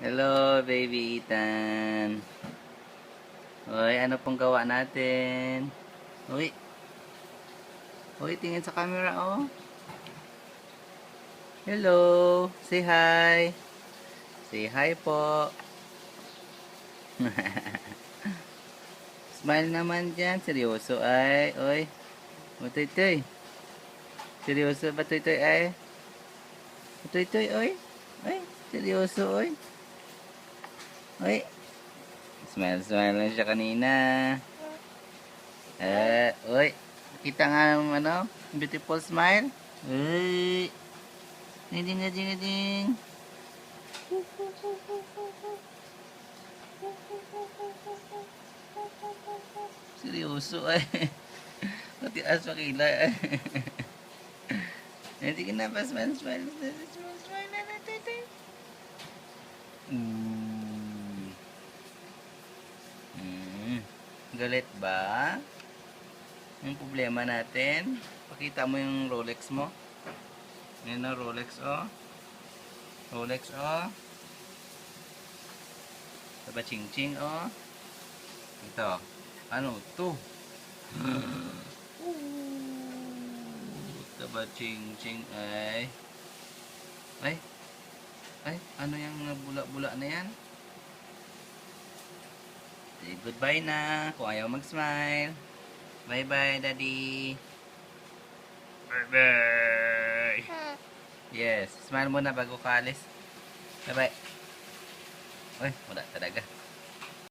Hello, baby Ethan. Uy, ano pong gawa natin? Uy, uy, tingin sa camera, oh. Hello, say hi. Say hi po. Smile naman dyan, seryoso ay. Uy, matoy-toy. Seryoso ba toy-toy ay? Matoy-toy, uy. Uy, seryoso, uy. Uy, smile lang siya kanina. Uy, kita nga ng ano, beautiful smile. Uy, ding ding ding ding. Seryoso ay. Matias makila ay. Hindi ka na pa smile. Smile na natin. Galit ba? Yung problema natin. Pakita mo yung Rolex mo. Yan na Rolex, oh. Rolex, oh. Taba ching ching, oh. Ito. Ano to? Taba ching ching ay. Ay, ano yung bula-bula na yan? Say goodbye na. Kung ayaw mag-smile. Bye-bye, Daddy. Bye-bye. Yes, smile muna bago ka alis. Bye-bye. Uy, wala talaga.